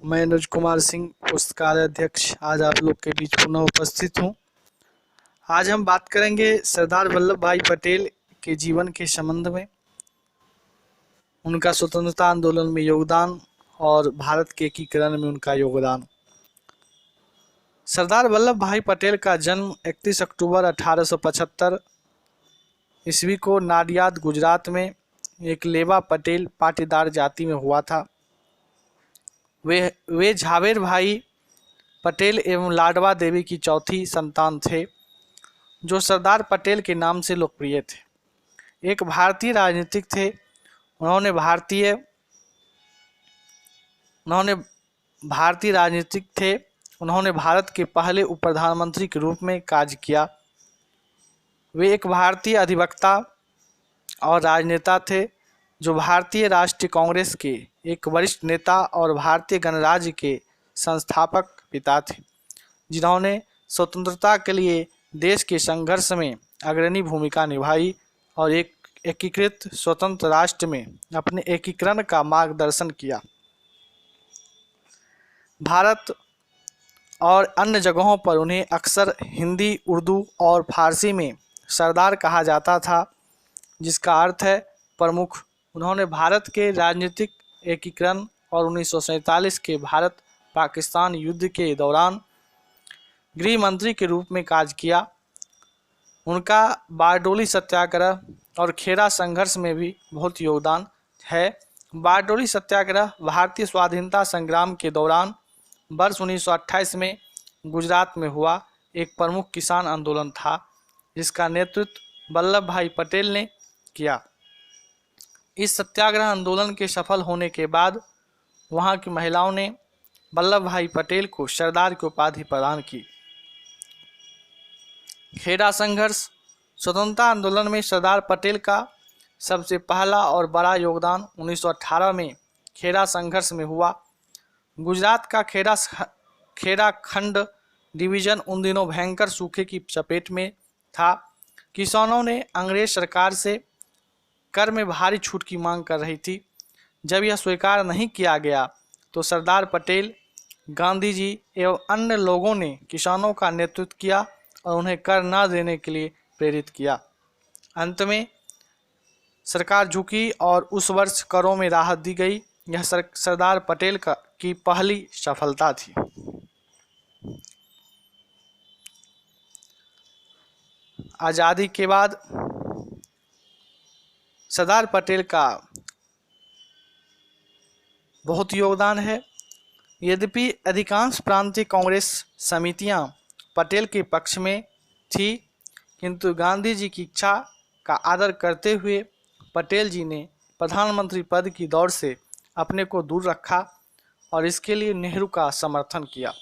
मैं अनुज कुमार सिंह, पुस्तकालय अध्यक्ष, आज आप लोग के बीच पुनः उपस्थित हूँ। आज हम बात करेंगे सरदार वल्लभ भाई पटेल के जीवन के संबंध में, उनका स्वतंत्रता आंदोलन में योगदान और भारत के एकीकरण में उनका योगदान। सरदार वल्लभ भाई पटेल का जन्म 31 अक्टूबर 1875 ईस्वी को नाडियाद, गुजरात में एक लेवा पटेल पाटीदार जाति में हुआ था। वे झावेर भाई पटेल एवं लाडवा देवी की चौथी संतान थे, जो सरदार पटेल के नाम से लोकप्रिय थे। एक भारतीय राजनीतिक थे। उन्होंने भारत के पहले उप प्रधानमंत्री के रूप में कार्य किया। वे एक भारतीय अधिवक्ता और राजनेता थे, जो भारतीय राष्ट्रीय कांग्रेस के एक वरिष्ठ नेता और भारतीय गणराज्य के संस्थापक पिता थे, जिन्होंने स्वतंत्रता के लिए देश के संघर्ष में अग्रणी भूमिका निभाई और एक एकीकृत स्वतंत्र राष्ट्र में अपने एकीकरण का मार्गदर्शन किया। भारत और अन्य जगहों पर उन्हें अक्सर हिंदी, उर्दू और फारसी में सरदार कहा जाता था, जिसका अर्थ है प्रमुख। उन्होंने भारत के राजनीतिक एकीकरण और 1947 के भारत पाकिस्तान युद्ध के दौरान गृह मंत्री के रूप में कार्य किया। उनका बारडोली सत्याग्रह और खेड़ा संघर्ष में भी बहुत योगदान है। बारडोली सत्याग्रह भारतीय स्वाधीनता संग्राम के दौरान वर्ष 1928 में गुजरात में हुआ एक प्रमुख किसान आंदोलन था, जिसका नेतृत्व वल्लभ भाई पटेल ने किया। इस सत्याग्रह आंदोलन के सफल होने के बाद वहां की महिलाओं ने वल्लभ भाई पटेल को सरदार की उपाधि प्रदान की। खेड़ा संघर्ष। स्वतंत्रता आंदोलन में सरदार पटेल का सबसे पहला और बड़ा योगदान 1918 में खेड़ा संघर्ष में हुआ। गुजरात का खेड़ा खंड डिवीजन उन दिनों भयंकर सूखे की चपेट में था। किसानों ने अंग्रेज सरकार से कर में भारी छूट की मांग कर रही थी। जब यह स्वीकार नहीं किया गया तो सरदार पटेल, गांधी जी एवं अन्य लोगों ने किसानों का नेतृत्व किया और उन्हें कर न देने के लिए प्रेरित किया। अंत में सरकार झुकी और उस वर्ष करों में राहत दी गई। यह सरदार पटेल की पहली सफलता थी। आज़ादी के बाद सरदार पटेल का बहुत योगदान है। यद्यपि अधिकांश प्रांतीय कांग्रेस समितियां पटेल के पक्ष में थी, किंतु गांधी जी की इच्छा का आदर करते हुए पटेल जी ने प्रधानमंत्री पद की दौड़ से अपने को दूर रखा और इसके लिए नेहरू का समर्थन किया।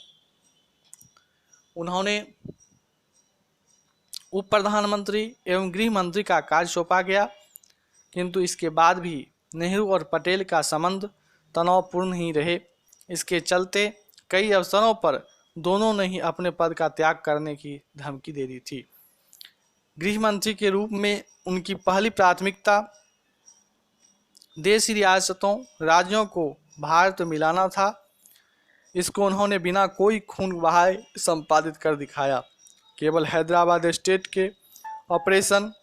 उन्होंने उप प्रधानमंत्री एवं गृह मंत्री का कार्य सौंपा गया, किंतु इसके बाद भी नेहरू और पटेल का संबंध तनावपूर्ण ही रहे। इसके चलते कई अवसरों पर दोनों ने ही अपने पद का त्याग करने की धमकी दे दी थी। गृह मंत्री के रूप में उनकी पहली प्राथमिकता देशी रियासतों, राज्यों को भारत में मिलाना था। इसको उन्होंने बिना कोई खून बहाए संपादित कर दिखाया। केवल हैदराबाद स्टेट के ऑपरेशन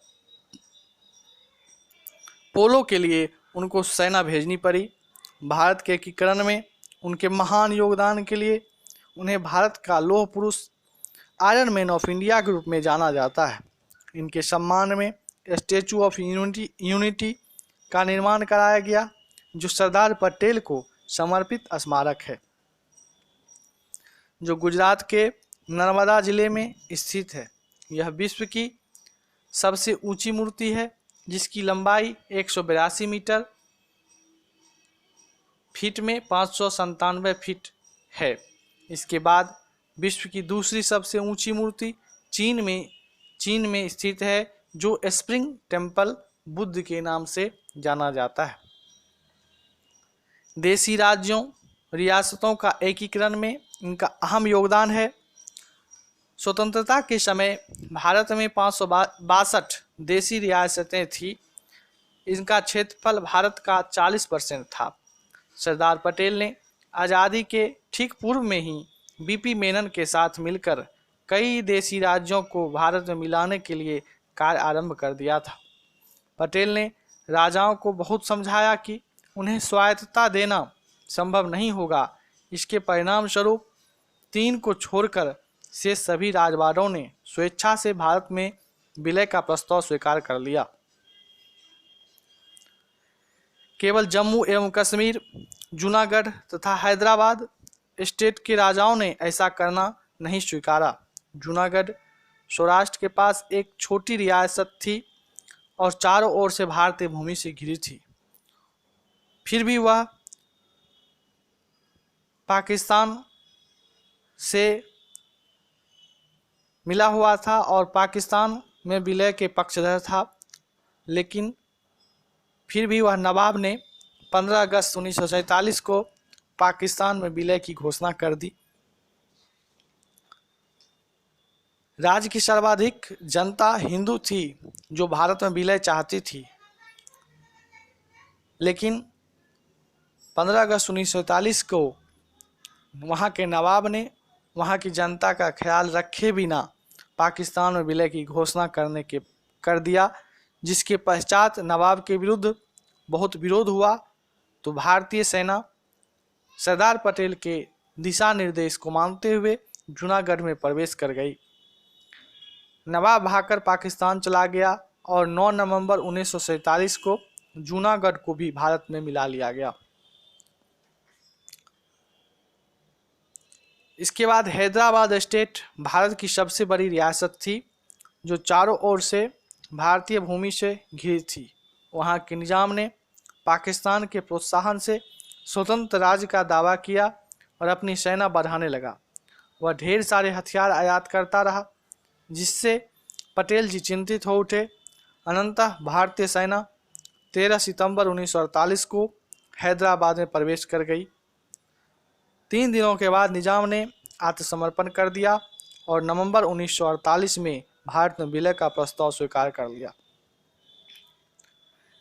पोलो के लिए उनको सेना भेजनी पड़ी। भारत के एकीकरण में उनके महान योगदान के लिए उन्हें भारत का लौह पुरुष, आयरन मैन ऑफ इंडिया के रूप में जाना जाता है। इनके सम्मान में स्टैचू ऑफ यूनिटी का निर्माण कराया गया, जो सरदार पटेल को समर्पित स्मारक है, जो गुजरात के नर्मदा जिले में स्थित है। यह विश्व की सबसे ऊंची मूर्ति है, जिसकी लंबाई 182 मीटर फीट में 597 फीट है। इसके बाद विश्व की दूसरी सबसे ऊंची मूर्ति चीन में स्थित है, जो स्प्रिंग टेम्पल बुद्ध के नाम से जाना जाता है। देशी राज्यों, रियासतों का एकीकरण में इनका अहम योगदान है। स्वतंत्रता के समय भारत में 562 देशी रियासतें थीं। इनका क्षेत्रफल भारत का 40% था। सरदार पटेल ने आज़ादी के ठीक पूर्व में ही बीपी मेनन के साथ मिलकर कई देशी राज्यों को भारत में मिलाने के लिए कार्य आरंभ कर दिया था। पटेल ने राजाओं को बहुत समझाया कि उन्हें स्वायत्तता देना संभव नहीं होगा। इसके परिणाम स्वरूप 3 को छोड़कर शेष सभी राजवाड़ों ने स्वेच्छा से भारत में विलय का प्रस्ताव स्वीकार कर लिया। केवल जम्मू एवं कश्मीर, जूनागढ़ तथा हैदराबाद स्टेट के राजाओं ने ऐसा करना नहीं स्वीकारा। जूनागढ़ सौराष्ट्र के पास एक छोटी रियासत थी और चारों ओर से भारतीय भूमि से घिरी थी। फिर भी वह पाकिस्तान से मिला हुआ था और पाकिस्तान में विलय के पक्षधर था, लेकिन फिर भी वह नवाब ने 15 अगस्त 1947 को पाकिस्तान में विलय की घोषणा कर दी। राज्य की सर्वाधिक जनता हिंदू थी जो भारत में विलय चाहती थी, लेकिन 15 अगस्त 1947 को वहाँ के नवाब ने वहाँ की जनता का ख्याल रखे बिना पाकिस्तान में विलय की घोषणा कर दिया, जिसके पश्चात नवाब के विरुद्ध बहुत विरोध हुआ। तो भारतीय सेना सरदार पटेल के दिशा निर्देश को मानते हुए जूनागढ़ में प्रवेश कर गई। नवाब भागकर पाकिस्तान चला गया और 9 नवंबर 1947 को जूनागढ़ को भी भारत में मिला लिया गया। इसके बाद हैदराबाद स्टेट भारत की सबसे बड़ी रियासत थी, जो चारों ओर से भारतीय भूमि से घिरी थी। वहाँ के निजाम ने पाकिस्तान के प्रोत्साहन से स्वतंत्र राज्य का दावा किया और अपनी सेना बढ़ाने लगा। वह ढेर सारे हथियार आयात करता रहा, जिससे पटेल जी चिंतित हो उठे। अनंतः भारतीय सेना 13 सितंबर 1948 को हैदराबाद में प्रवेश कर गई। 3 दिनों के बाद निजाम ने आत्मसमर्पण कर दिया और नवंबर 1948 में भारत में विलय का प्रस्ताव स्वीकार कर लिया।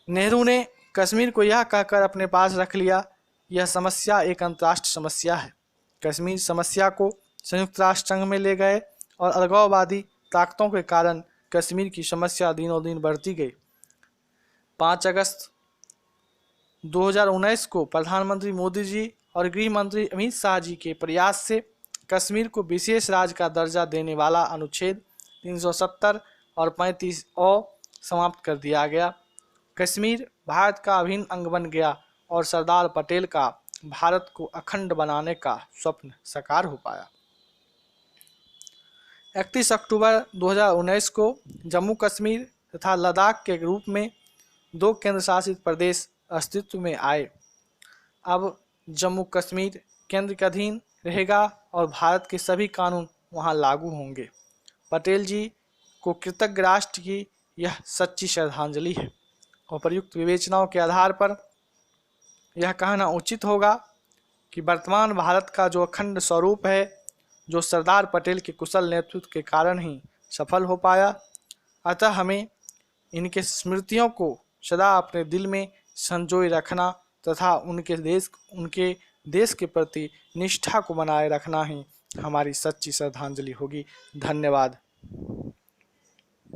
नेहरू ने कश्मीर को यह कहकर अपने पास रख लिया, यह समस्या एक अंतर्राष्ट्रीय समस्या है। कश्मीर समस्या को संयुक्त राष्ट्र संघ में ले गए और अलगाववादी ताकतों के कारण कश्मीर की समस्या दिनों दिन बढ़ती गई। 5 अगस्त 2019 को प्रधानमंत्री मोदी जी और गृह मंत्री अमित शाह जी के प्रयास से कश्मीर को विशेष राज्य का दर्जा देने वाला अनुच्छेद 370 और 35 समाप्त कर दिया गया। कश्मीर भारत का अभिन्न अंग बन गया और सरदार पटेल का भारत को अखंड बनाने का स्वप्न साकार हो पाया। 31 अक्टूबर 2019 को जम्मू कश्मीर तथा लद्दाख के रूप में 2 केंद्र शासित प्रदेश अस्तित्व में आए। अब जम्मू कश्मीर केंद्र के अधीन रहेगा और भारत के सभी कानून वहां लागू होंगे। पटेल जी को कृतज्ञ राष्ट्र की यह सच्ची श्रद्धांजलि है। उपर्युक्त विवेचनाओं के आधार पर यह कहना उचित होगा कि वर्तमान भारत का जो अखंड स्वरूप है, जो सरदार पटेल के कुशल नेतृत्व के कारण ही सफल हो पाया, अतः हमें इनके स्मृतियों को सदा अपने दिल में संजोए रखना तथा उनके देश के प्रति निष्ठा को बनाए रखना ही हमारी सच्ची श्रद्धांजलि होगी। धन्यवाद।